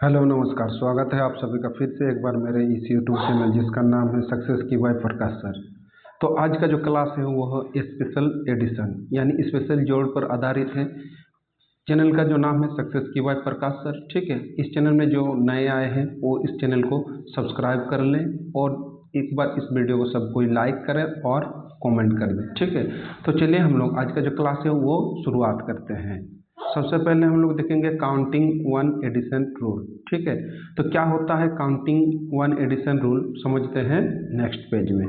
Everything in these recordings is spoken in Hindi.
हेलो नमस्कार, स्वागत है आप सभी का फिर से एक बार मेरे इस यूट्यूब चैनल जिसका नाम है सक्सेस की बाय प्रकाश सर। तो आज का जो क्लास है वो है स्पेशल एडिशन यानी स्पेशल जोड़ पर आधारित है। चैनल का जो नाम है सक्सेस की बाय प्रकाश सर। ठीक है, इस चैनल में जो नए आए हैं वो इस चैनल को सब्सक्राइब कर लें और एक बार इस वीडियो को सब कोई लाइक करें और कमेंट कर दें। ठीक है, तो चलिए हम लोग आज का जो क्लास है वो शुरुआत करते हैं। सबसे पहले हम लोग देखेंगे काउंटिंग वन एडिशन रूल। ठीक है, तो क्या होता है काउंटिंग वन एडिशन रूल समझते हैं नेक्स्ट पेज में।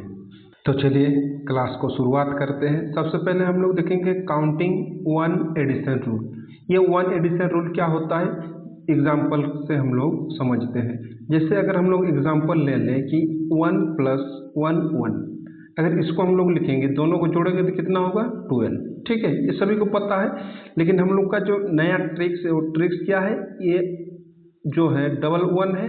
तो चलिए क्लास को शुरुआत करते हैं। सबसे पहले हम लोग देखेंगे काउंटिंग वन एडिशन रूल। ये वन एडिशन रूल क्या होता है एग्जाम्पल से हम लोग समझते हैं। जैसे अगर हम लोग एग्जाम्पल ले लें कि 1 + 1 1, अगर इसको हम लोग लिखेंगे दोनों को जोड़ेंगे तो कितना होगा 12। ठीक है, ये सभी को पता है, लेकिन हम लोग का जो नया ट्रिक्स है वो ट्रिक्स क्या है, ये जो है डबल वन है,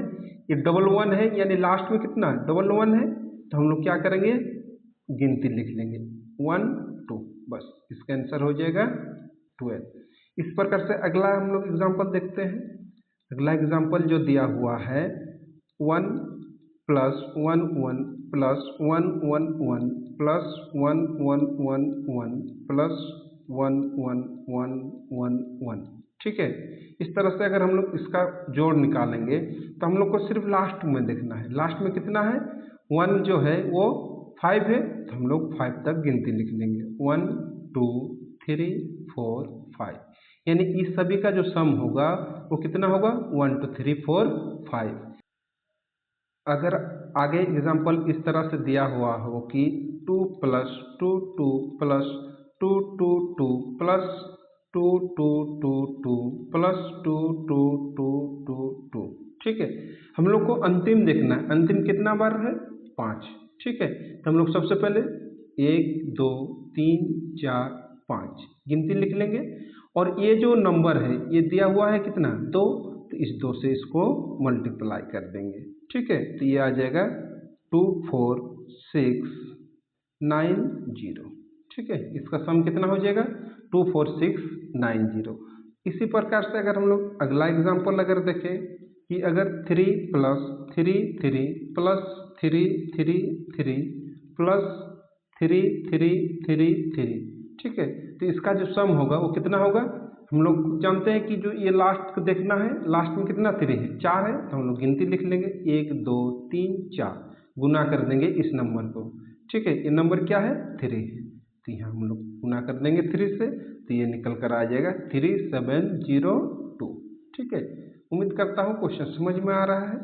ये डबल वन है यानी लास्ट में कितना डबल वन है, तो हम लोग क्या करेंगे गिनती लिख लेंगे 1 2, बस इसका आंसर हो जाएगा 12। इस प्रकार से अगला हम लोग एग्जाम्पल देखते हैं। अगला एग्जाम्पल जो दिया हुआ है 1 + 1 1 + 1 1 1 + 1 1 1 1 + 1 1 1 1 1। ठीक है, इस तरह से अगर हम लोग इसका जोड़ निकालेंगे तो हम लोग को सिर्फ लास्ट में देखना है। लास्ट में कितना है 1 जो है वो 5 है, तो हम लोग 5 तक गिनती लिख लेंगे 1 2 3 4 5, यानी इस सभी का जो सम होगा वो कितना होगा 1 2 3 4 5। अगर आगे एग्जाम्पल इस तरह से दिया हुआ हो कि 2 + 2 2 + 2 2 2 + 2 2 2 2 + 2 2 2 2 2। ठीक है, हम लोग को अंतिम देखना है, अंतिम कितना बार है 5। ठीक है, तो हम लोग सबसे पहले 1 2 3 4 5 गिनती लिख लेंगे और ये जो नंबर है ये दिया हुआ है कितना 2, तो इस 2 से इसको मल्टीप्लाई कर देंगे। ठीक है, तो ये आ जाएगा 2 4 6 9 0। ठीक है, इसका सम कितना हो जाएगा 2 4 6 9 0। इसी प्रकार से अगर हम लोग अगला एग्जाम्पल अगर देखें कि अगर 3 + 3 3 + 3 3 3 + 3 3 3 3। ठीक है, तो इसका जो सम होगा वो कितना होगा, हम लोग जानते हैं कि जो ये लास्ट को देखना है, लास्ट में कितना 3 है 4 है, तो हम लोग गिनती लिख लेंगे 1 2 3 4, गुना कर देंगे इस नंबर को। ठीक है, ये नंबर क्या है 3 है, तो यहाँ हम लोग गुना कर देंगे 3 से, तो ये निकल कर आ जाएगा 3702। ठीक है, उम्मीद करता हूँ क्वेश्चन समझ में आ रहा है।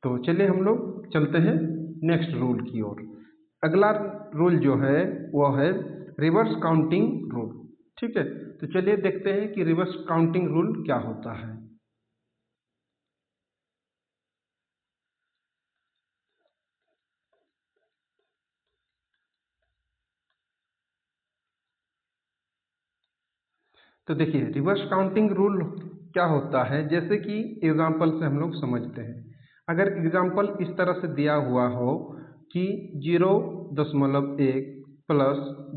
तो चलिए हम लोग चलते हैं नेक्स्ट रूल की ओर। अगला रूल जो है वो है रिवर्स काउंटिंग रूल। ठीक है, तो चलिए देखते हैं कि रिवर्स काउंटिंग रूल क्या होता है। तो देखिए रिवर्स काउंटिंग रूल क्या होता है, जैसे कि एग्जाम्पल से हम लोग समझते हैं। अगर एग्जाम्पल इस तरह से दिया हुआ हो कि 0.1 +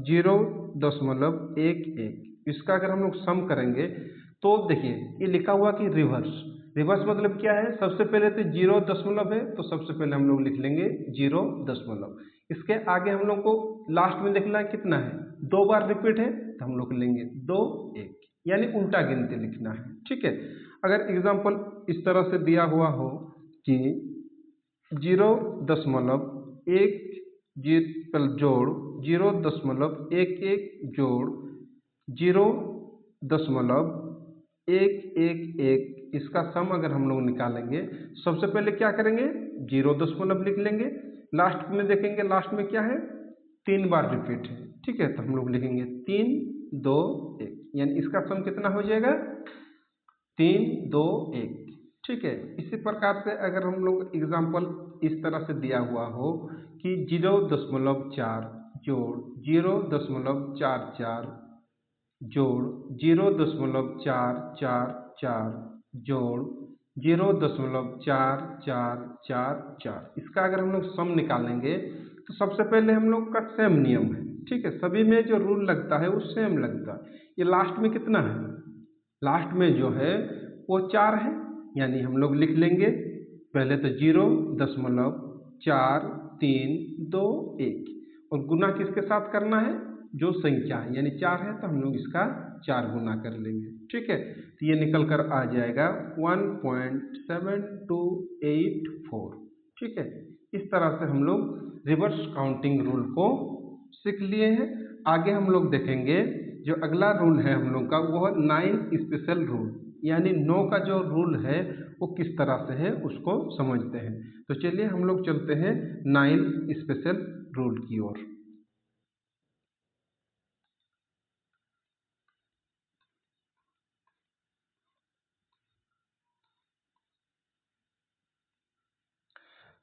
0.11, इसका अगर हम लोग सम करेंगे तो देखिए ये लिखा हुआ कि रिवर्स। रिवर्स मतलब क्या है, सबसे पहले तो 0 दशमलव है तो सबसे पहले हम लोग लिख लेंगे 0 दशमलव। इसके आगे हम लोग को लास्ट में देखना है कितना है 2 बार रिपीट है, तो हम लोग लेंगे 2 1, यानी उल्टा गिनती लिखना है। ठीक है, अगर एग्जाम्पल इस तरह से दिया हुआ हो कि 0.1 जोड़ 0.11 जोड़ 0.111, इसका सम अगर हम लोग निकालेंगे, सबसे पहले क्या करेंगे 0 दशमलव लिख लेंगे, लास्ट में देखेंगे लास्ट में क्या है 3 बार रिपीट है। ठीक है, तो हम लोग लिखेंगे 3 2 1, यानी इसका सम कितना हो जाएगा 3 2 1। ठीक है, इसी प्रकार से अगर हम लोग एग्जाम्पल इस तरह से दिया हुआ हो कि 0.4 जोड़ 0.44 जोड़ 0.444 जोड़ 0.4444, इसका अगर हम लोग सम निकालेंगे तो सबसे पहले हम लोग का सेम नियम है। ठीक है, सभी में जो रूल लगता है वो सेम लगता है। ये लास्ट में कितना है, लास्ट में जो है वो 4 है, यानी हम लोग लिख लेंगे पहले तो 0.432 और गुना किसके साथ करना है, जो संख्या है यानी 4 है तो हम लोग इसका 4 गुना कर लेंगे। ठीक है, तो ये निकल कर आ जाएगा 1.7284। ठीक है, इस तरह से हम लोग रिवर्स काउंटिंग रूल को सीख लिए हैं। आगे हम लोग देखेंगे जो अगला रूल है हम लोग का वो 9 स्पेशल रूल, यानी 9 का जो रूल है वो किस तरह से है उसको समझते हैं। तो चलिए हम लोग चलते हैं 9 स्पेशल रूल की ओर।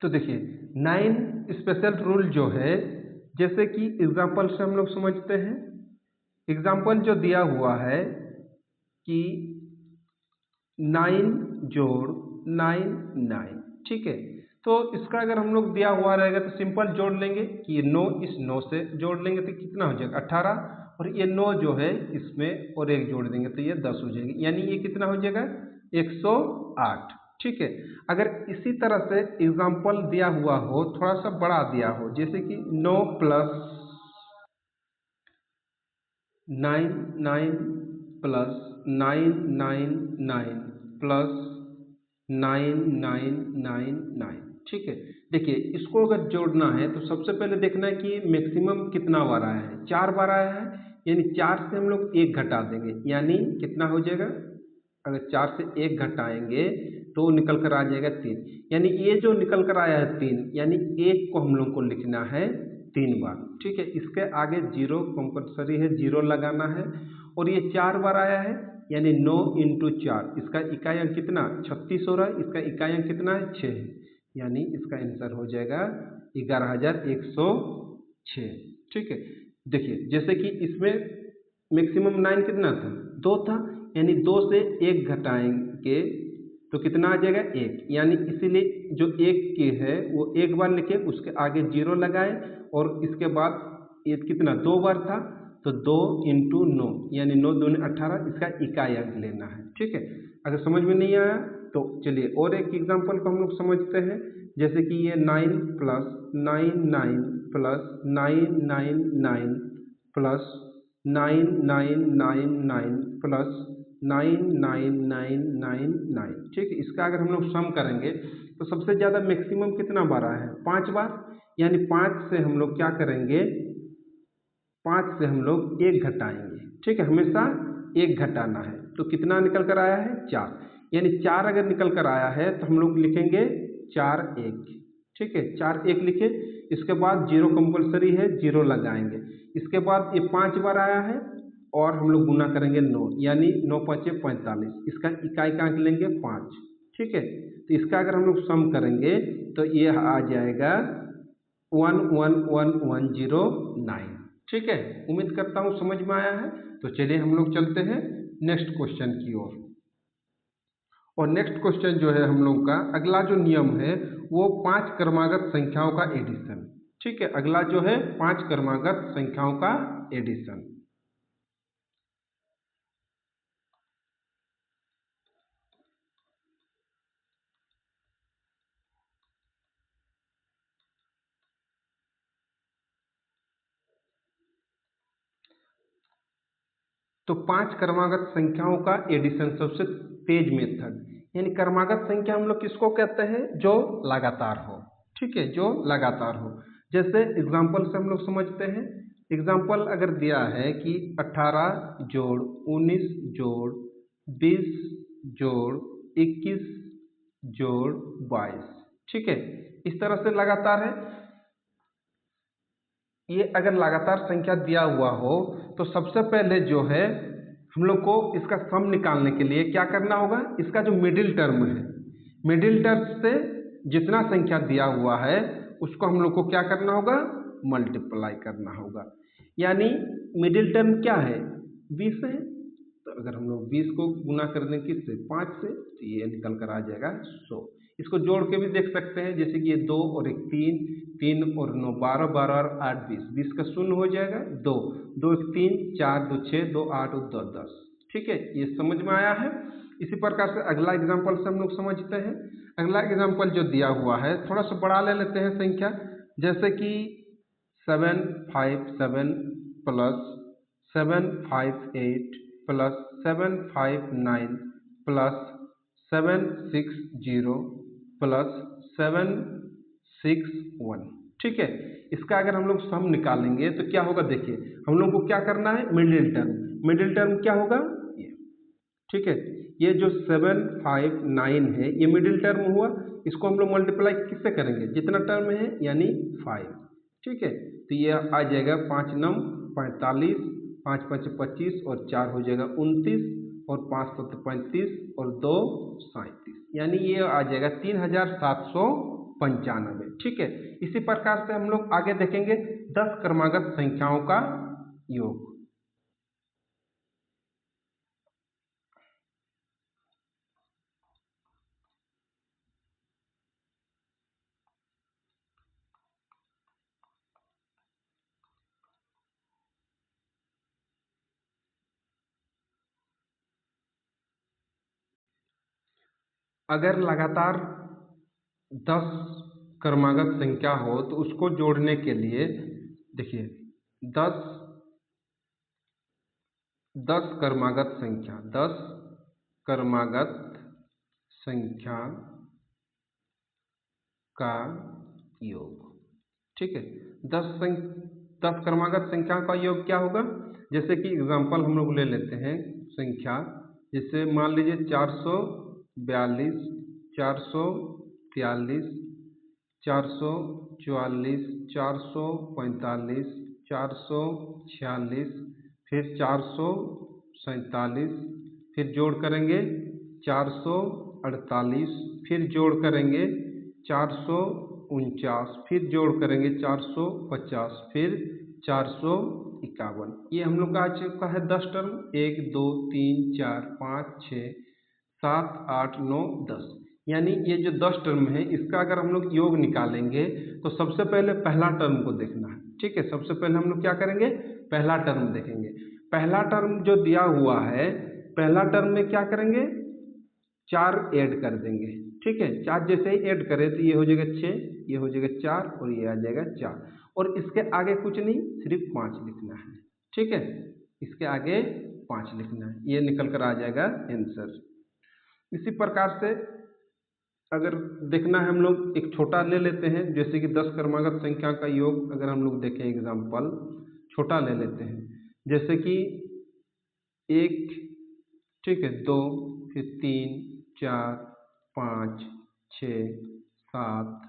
तो देखिए 9 स्पेशल रूल जो है, जैसे कि एग्जाम्पल से हम लोग समझते हैं। एग्जाम्पल जो दिया हुआ है कि 9 जोड़ 9 9। ठीक है, तो इसका अगर हम लोग दिया हुआ रहेगा तो सिंपल जोड़ लेंगे कि ये 9 इस 9 से जोड़ लेंगे तो कितना हो जाएगा 18, और ये 9 जो है इसमें और एक जोड़ देंगे तो ये 10 हो जाएगी, यानी ये कितना हो जाएगा 108। ठीक है, अगर इसी तरह से एग्जाम्पल दिया हुआ हो, थोड़ा सा बड़ा दिया हो, जैसे कि 9 प्लस 9 9 प्लस 999 प्लस 9999। ठीक है, देखिए इसको अगर जोड़ना है तो सबसे पहले देखना है कि मैक्सिमम कितना बार आया है, 4 बार आया है, यानी 4 से हम लोग 1 घटा देंगे, यानी कितना हो जाएगा, अगर 4 से 1 घटाएंगे तो निकल कर आ जाएगा 3, यानी ये जो निकल कर आया है 3, यानी 1 को हम लोग को लिखना है 3 बार। ठीक है, इसके आगे 0 कंपलसरी है, 0 लगाना है, और ये 4 बार आया है यानी 9 इंटू 4, इसका इकाई अंक कितना 36 हो रहा है, इसका इकाई अंक कितना है 6 है, यानी इसका आंसर हो जाएगा 11106। ठीक है, देखिए जैसे कि इसमें मैक्सिमम 9 कितना था 2 था, यानी 2 से 1 घटाएंगे तो कितना आ जाएगा 1, यानी इसीलिए जो 1 की है वो 1 बार लिखे, उसके आगे 0 लगाए, और इसके बाद ये कितना 2 बार था तो 2 इंटू 9 यानी 9 दूनी 18, इसका इकाई अंक लेना है। ठीक है, अगर समझ में नहीं आया तो चलिए और एक एग्जांपल को हम लोग समझते हैं, जैसे कि ये 9 प्लस 99 प्लस 999 प्लस 9999 प्लस 99999। ठीक है, इसका अगर हम लोग सम करेंगे तो सबसे ज़्यादा मैक्सिमम कितना बार आया है 5 बार, यानी 5 से हम लोग क्या करेंगे, 5 से हम लोग 1 घटाएंगे। ठीक है, हमेशा 1 घटाना है, तो कितना निकल कर आया है 4, यानी 4 अगर निकल कर आया है तो हम लोग लिखेंगे 4 1। ठीक है, 4 1 लिखे, इसके बाद 0 कंपलसरी है, 0 लगाएंगे, इसके बाद ये 5 बार आया है और हम लोग गुना करेंगे 9, यानी 9 5 45, इसका इकाई का अंक लेंगे 5। ठीक है, तो इसका अगर हम लोग सम करेंगे तो ये आ जाएगा 111109। ठीक है, उम्मीद करता हूँ समझ में आया है। तो चलिए हम लोग चलते हैं नेक्स्ट क्वेश्चन की ओर। और नेक्स्ट क्वेश्चन जो है हम लोग का अगला जो नियम है वो 5 क्रमागत संख्याओं का एडिशन। ठीक है, अगला जो है 5 क्रमागत संख्याओं का एडिशन। तो 5 क्रमागत संख्याओं का एडिशन सबसे तेज मेथड, यानी क्रमागत संख्या हम लोग किसको कहते हैं, जो लगातार हो। ठीक है, जो लगातार हो, जैसे एग्जाम्पल से हम लोग समझते हैं। एग्जाम्पल अगर दिया है कि 18 जोड़ 19 जोड़ 20 जोड़ 21 जोड़ 22। ठीक है, इस तरह से लगातार है। ये अगर लगातार संख्या दिया हुआ हो तो सबसे पहले जो है हम लोग को इसका सम निकालने के लिए क्या करना होगा, इसका जो मिडिल टर्म है, मिडिल टर्म से जितना संख्या दिया हुआ है उसको हम लोग को क्या करना होगा, मल्टीप्लाई करना होगा। यानी मिडिल टर्म क्या है 20 है, तो अगर हम लोग 20 को गुना कर दें किससे 5 से, तो ये निकल कर आ जाएगा 100। इसको जोड़ के भी देख सकते हैं, जैसे कि ये 2 और 1 3, 3 और 9 12, 12 और 8 20, 20 का शून्य हो जाएगा 2, 2 1 3, 4 2 6, 2 8 और 2 10। ठीक है, ये समझ में आया है। इसी प्रकार से अगला एग्जाम्पल से हम लोग समझते हैं। अगला एग्जाम्पल जो दिया हुआ है थोड़ा सा बड़ा ले लेते हैं संख्या, जैसे कि 757 प्लस 758 प्लस 759 प्लस 760 प्लस 761। ठीक है, इसका अगर हम लोग सम निकालेंगे तो क्या होगा, देखिए हम लोग को क्या करना है, मिडिल टर्म क्या होगा ये। ठीक है, ये जो 759 है ये मिडिल टर्म हुआ, इसको हम लोग मल्टीप्लाई किससे करेंगे, जितना टर्म है यानी 5। ठीक है, तो ये आ जाएगा 5 9 45, 5 5 25 और 4 हो जाएगा 29 और 5 7 35 और 2 37, यानी ये आ जाएगा 3795। ठीक है, इसी प्रकार से हम लोग आगे देखेंगे 10 क्रमागत संख्याओं का योग। अगर लगातार 10 क्रमागत संख्या हो तो उसको जोड़ने के लिए देखिए 10 क्रमागत संख्या, 10 क्रमागत संख्या का योग। ठीक है, 10 क्रमागत संख्या का योग क्या होगा, जैसे कि एग्जांपल हम लोग ले लेते हैं संख्या, जैसे मान लीजिए 442, 443, 444, 445, 446, फिर 447, फिर जोड़ करेंगे 448, फिर जोड़ करेंगे 449, फिर जोड़ करेंगे 450, फिर 451। ये हम लोग का आ चुका है 10 टर्म, 1 2 3 4 5 6 7 8 9 10, यानी ये जो 10 टर्म है इसका अगर हम लोग योग निकालेंगे तो सबसे पहले पहला टर्म को देखना है। ठीक है, सबसे पहले हम लोग क्या करेंगे, पहला टर्म देखेंगे। पहला टर्म जो दिया हुआ है, पहला टर्म में क्या करेंगे, 4 ऐड कर देंगे। ठीक है, 4 जैसे ही ऐड करें तो ये हो जाएगा 6, ये हो जाएगा 4 और ये आ जाएगा 4, और इसके आगे कुछ नहीं, सिर्फ 5 लिखना है। ठीक है, इसके आगे 5 लिखना है, ये निकल कर आ जाएगा आंसर। इसी प्रकार से अगर देखना है हम लोग एक छोटा ले लेते हैं, जैसे कि 10 क्रमागत संख्या का योग अगर हम लोग देखें एग्जाम्पल, छोटा ले लेते हैं, जैसे कि 1, ठीक है 2, फिर 3 4 5 6 7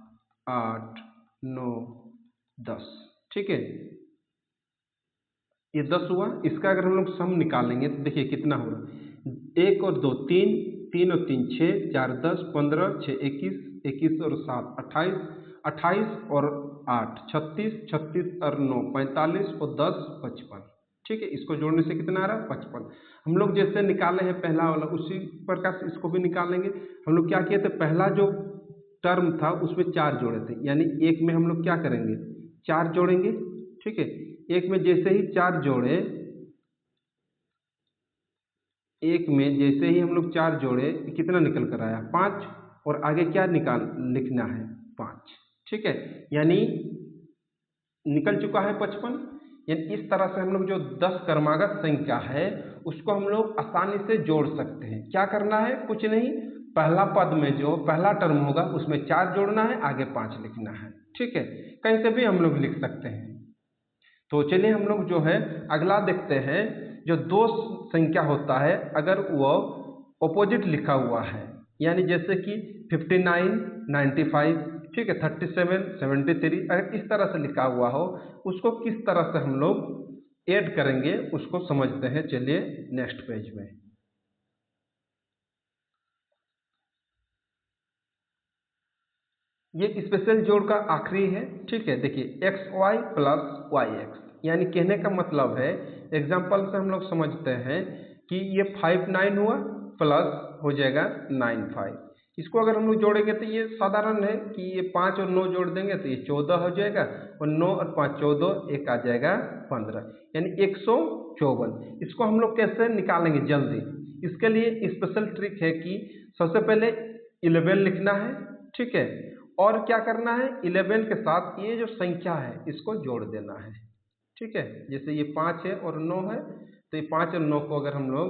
8 9 10। ठीक है, ये 10 हुआ, इसका अगर हम लोग सम निकालेंगे तो देखिए कितना हो रहा है, 1 और 2 3, 3 और 3 6, 4 10 15, 6 21, 21 और 7 28, 28 और 8 36, 36 और 9 45 और 10 55। ठीक है, इसको जोड़ने से कितना आ रहा है, 55। हम लोग जैसे निकाले हैं पहला वाला, उसी प्रकार से इसको भी निकालेंगे। हम लोग क्या किए थे, पहला जो टर्म था उसमें 4 जोड़े थे, यानी एक में हम लोग क्या करेंगे, 4 जोड़ेंगे। ठीक है, एक में जैसे ही 4 जोड़े, एक में जैसे ही हम लोग 4 जोड़े कितना निकल कर आया, 5, और आगे क्या लिखना है, 5। ठीक है, यानी निकल चुका है 55। यानी इस तरह से हम लोग जो 10 क्रमागत संख्या है उसको हम लोग आसानी से जोड़ सकते हैं। क्या करना है, कुछ नहीं, पहला पद में जो पहला टर्म होगा उसमें 4 जोड़ना है, आगे 5 लिखना है। ठीक है, कहीं से भी हम लोग लिख सकते हैं। तो चलिए हम लोग जो है अगला देखते हैं, जो 2 संख्या होता है अगर वो ऑपोजिट लिखा हुआ है, यानी जैसे कि 59 95, ठीक है 37 73, अगर इस तरह से लिखा हुआ हो उसको किस तरह से हम लोग ऐड करेंगे उसको समझते हैं। चलिए नेक्स्ट पेज में, ये स्पेशल जोड़ का आखिरी है। ठीक है, देखिए XY प्लस YX, यानी कहने का मतलब है, एग्जाम्पल से हम लोग समझते हैं कि ये 59 हुआ प्लस हो जाएगा 95, इसको अगर हम लोग जोड़ेंगे तो ये साधारण है कि ये 5 और 9 जोड़ देंगे तो ये 14 हो जाएगा, और 9 और 5 14, एक आ जाएगा 15, यानी 154। इसको हम लोग कैसे निकालेंगे जल्दी? इसके लिए स्पेशल ट्रिक है कि सबसे पहले 11 लिखना है, ठीक है, और क्या करना है, 11 के साथ ये जो संख्या है इसको जोड़ देना है, ठीक है। जैसे ये 5 है और 9 है, तो ये 5 और 9 को अगर हम लोग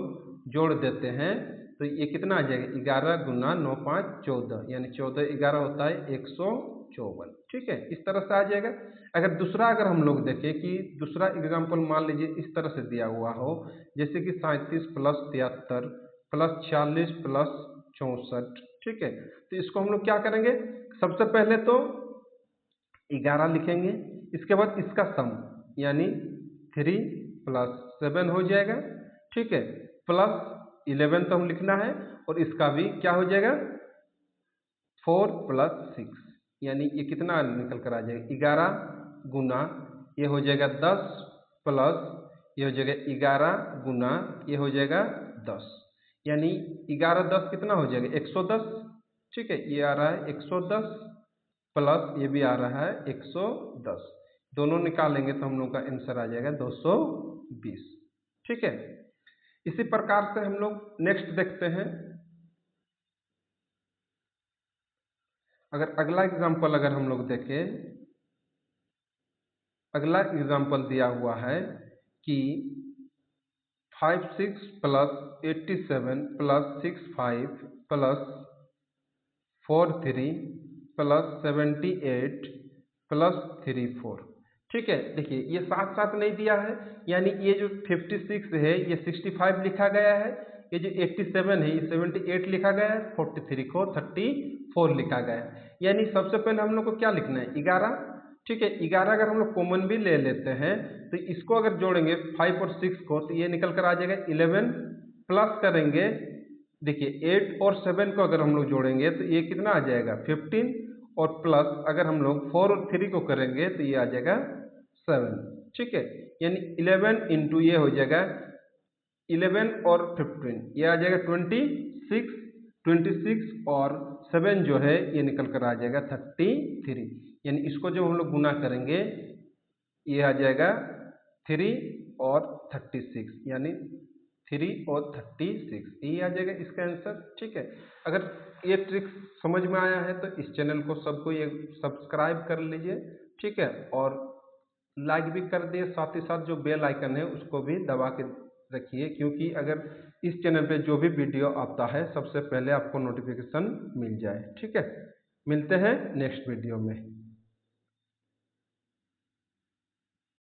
जोड़ देते हैं तो ये कितना आ जाएगा, 11 गुना 9 5 14, यानी 14 11 होता है 154, ठीक है। इस तरह से आ जाएगा। अगर दूसरा अगर हम लोग देखें कि दूसरा एग्जाम्पल मान लीजिए इस तरह से दिया हुआ हो, जैसे कि 37 + 73 + 46 + 64, ठीक है। तो इसको हम लोग क्या करेंगे, सबसे पहले तो 11 लिखेंगे, इसके बाद इसका सम यानी 3 + 7 हो जाएगा, ठीक है, प्लस 11 तो हम लिखना है, और इसका भी क्या हो जाएगा 4 + 6, यानी ये कितना निकल कर आ जाएगा 11 गुना ये हो जाएगा 10 प्लस ये हो जाएगा 11 गुना ये हो जाएगा 10, यानी 11 10 कितना हो जाएगा 110, ठीक है। ये आ रहा है 110 प्लस ये भी आ रहा है 110, दोनों निकालेंगे तो हम लोग का आंसर आ जाएगा 220, ठीक है। इसी प्रकार से हम लोग नेक्स्ट देखते हैं। अगर अगला एग्जाम्पल अगर हम लोग देखें, अगला एग्जाम्पल दिया हुआ है कि 56 + 87 + 65 + 43 + 78 + 34, ठीक है। देखिए ये साथ साथ नहीं दिया है, यानी ये जो 56 है ये 65 लिखा गया है, ये जो 87 है ये 78 लिखा गया है, 43 को 34 लिखा गया है। यानी सबसे पहले हम लोग को क्या लिखना है 11, ठीक है। 11 अगर हम लोग कॉमन भी ले लेते हैं तो इसको अगर जोड़ेंगे 5 और 6 को तो ये निकल कर आ जाएगा 11, प्लस करेंगे, देखिए 8 और 7 को अगर हम लोग जोड़ेंगे तो ये कितना आ जाएगा 15, और प्लस अगर हम लोग 4 और 3 को करेंगे तो ये आ जाएगा 7, ठीक है। यानी 11 इंटू ये हो जाएगा 11 और 15, ये आ जाएगा 26, 26 और 7 जो है ये निकल कर आ जाएगा 33, यानी इसको जब हम लोग गुना करेंगे ये आ जाएगा 3 और 36, यानी 3 और 36, यही आ जाएगा इसका आंसर, ठीक है। अगर ये ट्रिक समझ में आया है तो इस चैनल को सबको ये सब्सक्राइब कर लीजिए, ठीक है, और लाइक भी कर दिए, साथ ही साथ जो बेल आइकन है उसको भी दबा के रखिए, क्योंकि अगर इस चैनल पे जो भी वीडियो आता है सबसे पहले आपको नोटिफिकेशन मिल जाए, ठीक है। मिलते हैं नेक्स्ट वीडियो में।